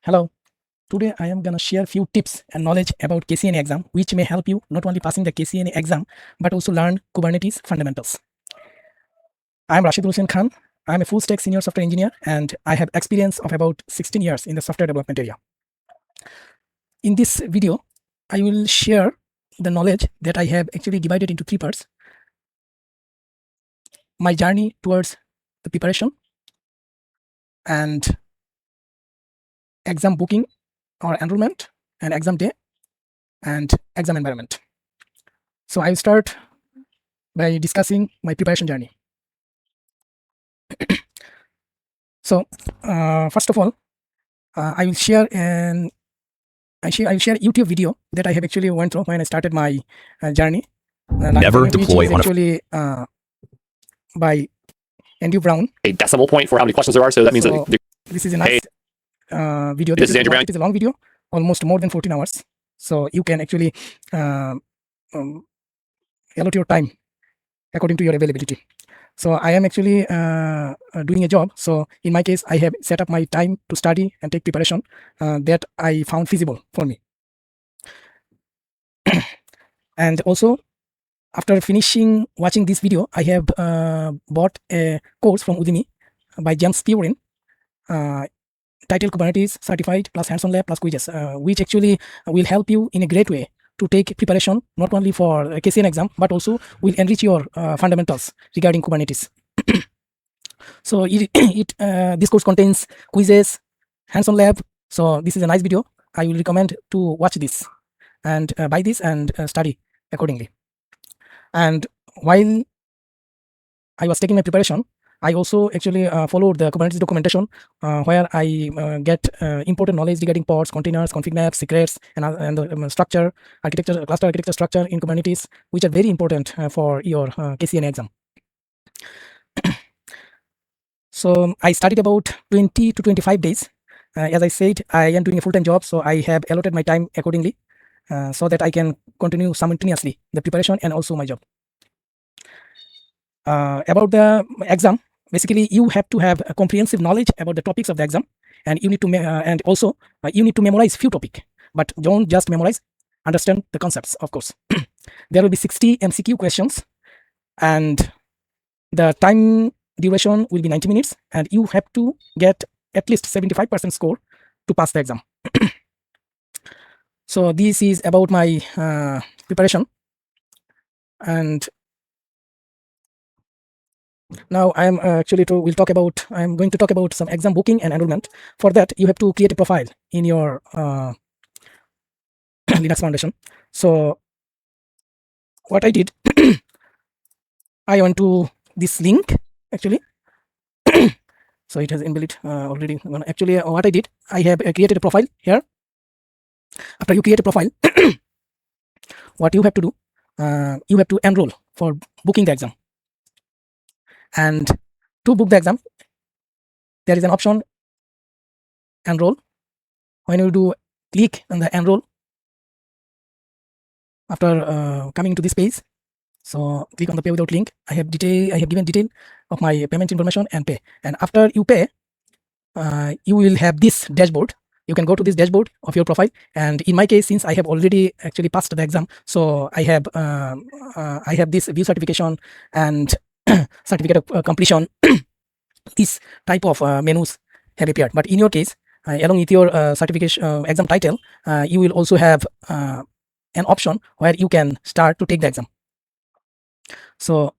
Hello, today I am gonna share few tips and knowledge about KCNA exam which may help you not only passing the KCNA exam but also learn Kubernetes fundamentals. I am Rashid Hussain Khan. I am a full stack senior software engineer and I have experience of about 16 years in the software development area. In this video, I will share the knowledge that I have actually divided into three parts. My journey towards the preparation and exam booking or enrollment and exam day and exam environment. So I will start by discussing my preparation journey. So first of all, I will share I will share YouTube video that I have actually went through when I started my journey. Never deploy on actually by Andrew Brown. a decimal point for how many questions there are. So that means So that this is a nice video. This is Andrew Brown. It is a long video, almost more than 14 hours. So you can actually allot your time according to your availability. So I am actually doing a job. So in my case, I have set up my time to study and take preparation that I found feasible for me. And also, after finishing watching this video, I have bought a course from Udemy by James Purin, titled Kubernetes Certified plus Hands-on Lab plus Quizzes, which actually will help you in a great way to take preparation not only for a KCN exam but also will enrich your fundamentals regarding Kubernetes. So this course contains quizzes, hands-on lab. So this is a nice video. I will recommend to watch this and buy this and study accordingly. And while I was taking my preparation, I also actually followed the Kubernetes documentation where I get important knowledge regarding pods, containers, config maps, secrets, and the structure, architecture, cluster architecture structure in Kubernetes, which are very important for your KCNA exam. So I studied about 20 to 25 days. As I said, I am doing a full-time job, so I have allotted my time accordingly so that I can continue simultaneously the preparation and also my job. About the exam, basically you have to have a comprehensive knowledge about the topics of the exam, and you need to and also you need to memorize few topics, but don't just memorize, understand the concepts. Of course, there will be 60 MCQ questions, and the time duration will be 90 minutes, and you have to get at least 75% score to pass the exam. So this is about my preparation, and now I am I'm going to talk about some exam booking and enrollment. For that, you have to create a profile in your Linux Foundation. So what I did, I went to this link actually. So it has inbuilt already. Actually, what I did, I have created a profile here. After you create a profile, what you have to do, you have to enroll for booking the exam. And to book the exam, there is an option enroll. When you do click on the enroll, after coming to this page, so click on the pay without link. I have given detail of my payment information and pay. And after you pay, you will have this dashboard. You can go to this dashboard of your profile. And in my case, since I have already actually passed the exam, so I have this view certification and certificate of completion. This type of menus have appeared. But in your case, along with your certification exam title, you will also have an option where you can start to take the exam. So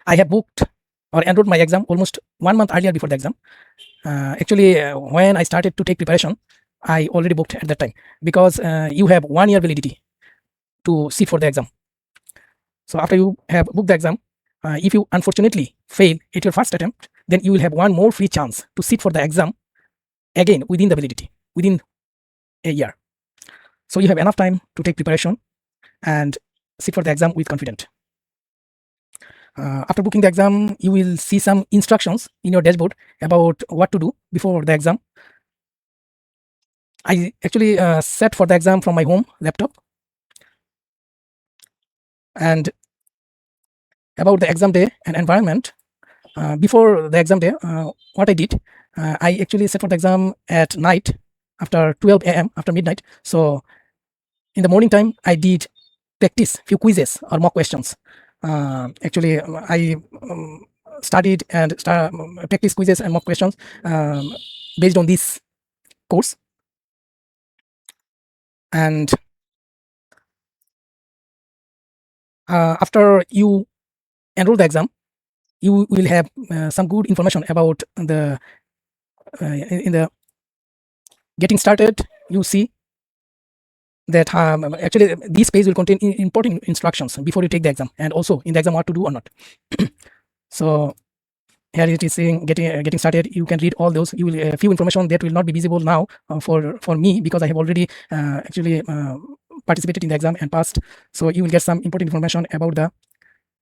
I have booked or enrolled my exam almost 1 month earlier before the exam. Actually, when I started to take preparation, I already booked at that time, because you have 1 year validity to sit for the exam. So after you have booked the exam, if you unfortunately fail at your first attempt, then you will have one more free chance to sit for the exam again within the validity, within a year. So you have enough time to take preparation and sit for the exam with confidence. After booking the exam, you will see some instructions in your dashboard about what to do before the exam. I actually sat for the exam from my home laptop. And about the exam day and environment, before the exam day, what I did, I actually set for the exam at night after 12 a.m. after midnight. So in the morning time, I did practice few quizzes or mock questions. Actually, I studied and practice quizzes and mock questions based on this course. And after you enroll the exam, you will have some good information about the in the getting started. You see that actually this page will contain important instructions before you take the exam, and also in the exam what to do or not. So here it is saying getting started. You can read all those. You will few information that will not be visible now for me, because I have already actually participated in the exam and passed. So you will get some important information about the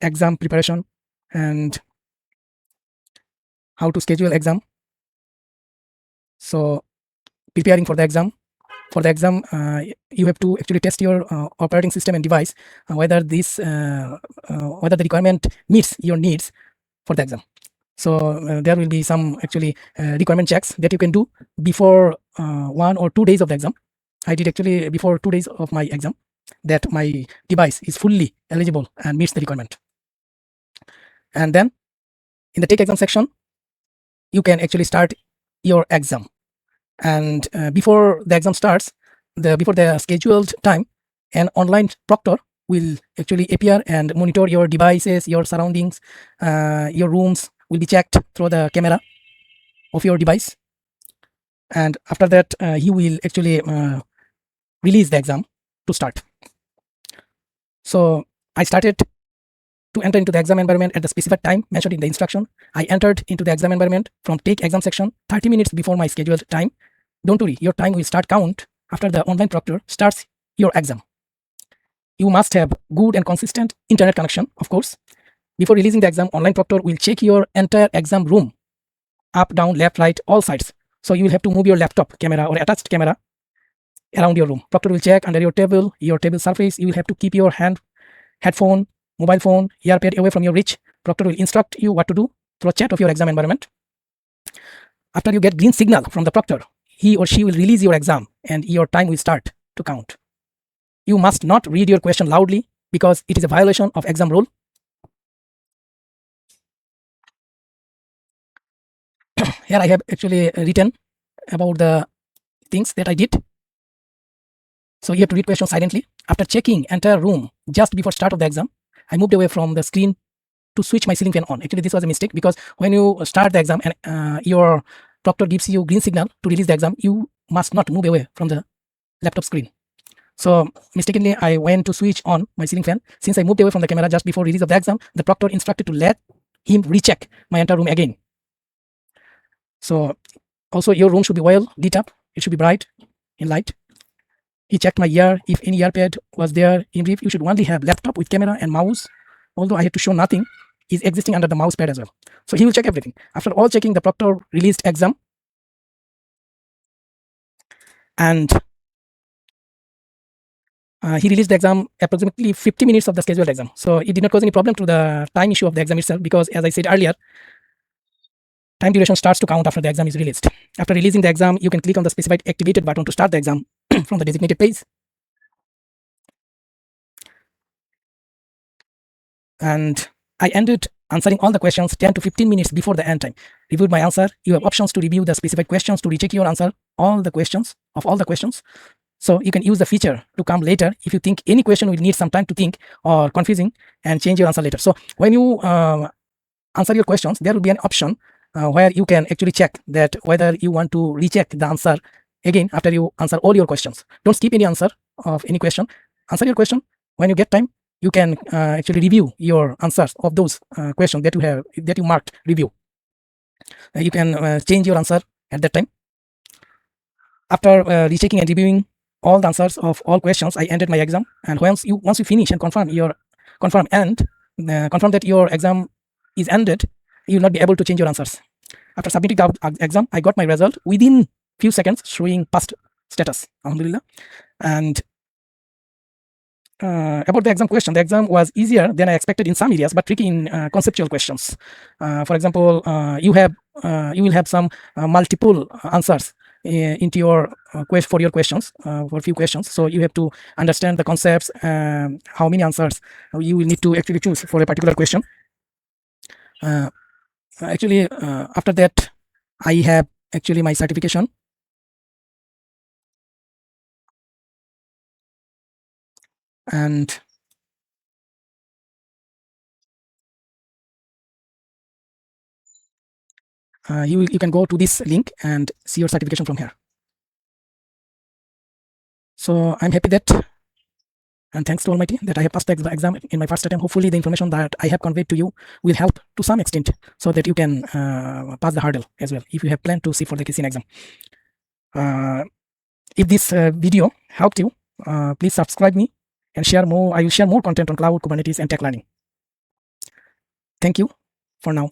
exam preparation and how to schedule exam. So preparing for the exam. For the exam, you have to actually test your operating system and device whether the requirement meets your needs for the exam. So there will be some actually requirement checks that you can do before 1 or 2 days of the exam. I did actually before 2 days of my exam that my device is fully eligible and meets the requirement. And then in the take exam section, you can actually start your exam. And before the exam starts, before the scheduled time, an online proctor will actually appear and monitor your devices, your surroundings, your rooms will be checked through the camera of your device. And after that, he will actually release the exam to start. So I started to enter into the exam environment at the specified time mentioned in the instruction. I entered into the exam environment from take exam section 30 minutes before my scheduled time. Don't worry, your time will start count after the online proctor starts your exam. You must have good and consistent internet connection, of course. Before releasing the exam, online proctor will check your entire exam room, up, down, left, right, all sides. So you will have to move your laptop camera or attached camera around your room. Proctor will check under your table surface. You will have to keep your headphone, mobile phone, earpad away from your reach. Proctor will instruct you what to do through chat of your exam environment. After you get green signal from the proctor, he or she will release your exam and your time will start to count. You must not read your question loudly because it is a violation of exam rule. Here I have actually written about the things that I did. So you have to read questions silently. After checking entire room just before start of the exam, I moved away from the screen to switch my ceiling fan on. Actually, this was a mistake because when you start the exam and your proctor gives you green signal to release the exam, you must not move away from the laptop screen. So mistakenly, I went to switch on my ceiling fan. Since I moved away from the camera just before release of the exam, the proctor instructed to let him recheck my entire room again. So also your room should be well lit up. It should be bright in light. He checked my ear, if any earpad was there. In brief, you should only have laptop with camera and mouse. Although I had to show nothing is existing under the mouse pad as well. So he will check everything. After all checking, the proctor released exam. And he released the exam approximately 50 minutes of the scheduled exam. So it did not cause any problem to the time issue of the exam itself because, as I said earlier, time duration starts to count after the exam is released. After releasing the exam, you can click on the specified activated button to start the exam from the designated page. And I ended answering all the questions 10 to 15 minutes before the end time. Reviewed my answer. You have options to review the specified questions to recheck your answer, all the questions. So you can use the feature to come later if you think any question will need some time to think or confusing and change your answer later. So when you answer your questions, there will be an option where you can actually check that whether you want to recheck the answer again after you answer all your questions. Don't skip any answer of any question. Answer your question. When you get time, you can actually review your answers of those questions that you marked review. You can change your answer at that time. After rechecking and reviewing all the answers of all questions, I ended my exam. And once you finish and confirm that your exam is ended, you will not be able to change your answers. After submitting the exam, I got my result within few seconds showing passed status. Alhamdulillah. And about the exam question, the exam was easier than I expected in some areas, but tricky in conceptual questions. For example, you have you will have some multiple answers into your for your questions, for a few questions. So you have to understand the concepts, how many answers you will need to actually choose for a particular question. Actually, after that, I have actually my certification. And you can go to this link and see your certification from here. So I'm happy that, and thanks to Almighty, that I have passed the exam in my first attempt. Hopefully the information that I have conveyed to you will help to some extent so that you can pass the hurdle as well if you have planned to sit for the KCNA exam. If this video helped you, please subscribe me and share more. I will share more content on cloud, Kubernetes, and tech learning. Thank you for now.